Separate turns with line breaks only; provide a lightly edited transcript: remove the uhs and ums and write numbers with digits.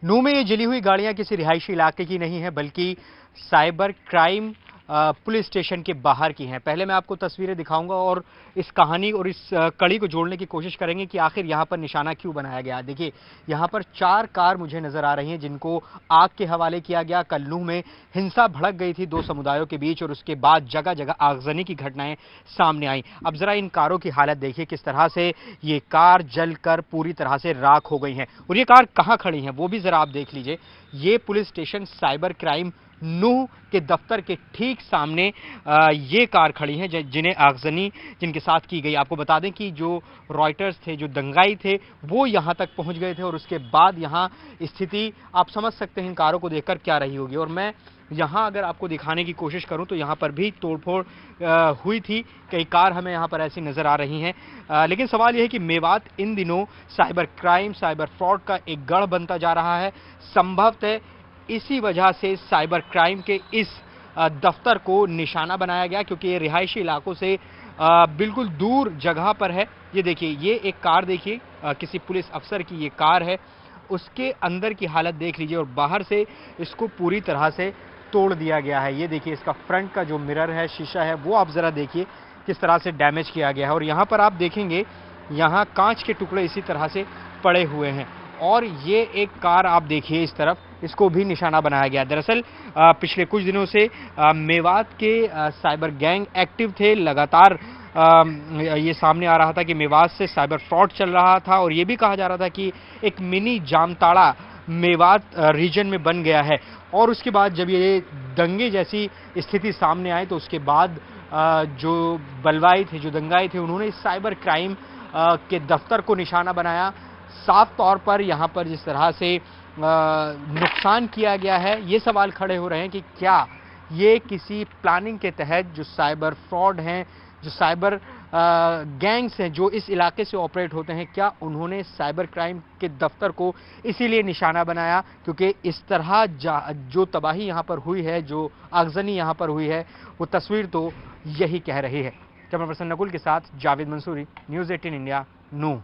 नूह में ये जली हुई गाड़ियां किसी रिहायशी इलाके की नहीं है, बल्कि साइबर क्राइम पुलिस स्टेशन के बाहर की हैं। पहले मैं आपको तस्वीरें दिखाऊंगा और इस कहानी और इस कड़ी को जोड़ने की कोशिश करेंगे कि आखिर यहाँ पर निशाना क्यों बनाया गया। देखिए, यहाँ पर 4 कार मुझे नजर आ रही हैं जिनको आग के हवाले किया गया। कल नूह में हिंसा भड़क गई थी 2 समुदायों के बीच और उसके बाद जगह जगह आगजनी की घटनाएं सामने आई। अब जरा इन कारों की हालत देखिए, किस तरह से ये कार जलकर पूरी तरह से राख हो गई हैं। और ये कार कहाँ खड़ी हैं वो भी जरा आप देख लीजिए। ये पुलिस स्टेशन साइबर क्राइम नूह के दफ्तर के ठीक सामने ये कार खड़ी हैं जिन्हें आगजनी जिनके साथ की गई। आपको बता दें कि जो रॉयटर्स थे, जो दंगाई थे, वो यहां तक पहुंच गए थे और उसके बाद यहां स्थिति आप समझ सकते हैं इन कारों को देखकर क्या रही होगी। और मैं यहां अगर आपको दिखाने की कोशिश करूं तो यहां पर भी तोड़फोड़ हुई थी। कई कार हमें यहां पर ऐसी नजर आ रही हैं। लेकिन सवाल यह है कि मेवात इन दिनों साइबर क्राइम, साइबर फ्रॉड का एक गढ़ बनता जा रहा है। संभवतः इसी वजह से साइबर क्राइम के इस दफ्तर को निशाना बनाया गया, क्योंकि ये रिहायशी इलाकों से बिल्कुल दूर जगह पर है। ये देखिए, ये एक कार देखिए, किसी पुलिस अफसर की ये कार है। उसके अंदर की हालत देख लीजिए और बाहर से इसको पूरी तरह से तोड़ दिया गया है। ये देखिए, इसका फ्रंट का जो मिरर है, शीशा है, वो आप जरा देखिए किस तरह से डैमेज किया गया है। और यहाँ पर आप देखेंगे, यहाँ कांच के टुकड़े इसी तरह से पड़े हुए हैं। और ये एक कार आप देखिए इस तरफ, इसको भी निशाना बनाया गया। दरअसल पिछले कुछ दिनों से मेवात के साइबर गैंग एक्टिव थे। लगातार ये सामने आ रहा था कि मेवात से साइबर फ्रॉड चल रहा था और ये भी कहा जा रहा था कि एक मिनी जामताड़ा मेवात रीजन में बन गया है। और उसके बाद जब ये दंगे जैसी स्थिति सामने आई तो उसके बाद जो बलवाई थे, जो दंगाई थे, उन्होंने इस साइबर क्राइम के दफ्तर को निशाना बनाया। साफ तौर पर यहाँ पर जिस तरह से नुकसान किया गया है, ये सवाल खड़े हो रहे हैं कि क्या ये किसी प्लानिंग के तहत जो साइबर फ्रॉड हैं, जो साइबर गैंग्स हैं जो इस इलाके से ऑपरेट होते हैं, क्या उन्होंने साइबर क्राइम के दफ्तर को इसीलिए निशाना बनाया? क्योंकि इस तरह जो तबाही यहाँ पर हुई है, जो आगजनी यहाँ पर हुई है, वो तस्वीर तो यही कह रही है। कैमरा पर्सन नकुल के साथ जावेद मंसूरी, न्यूज़ 18 इंडिया, नूह।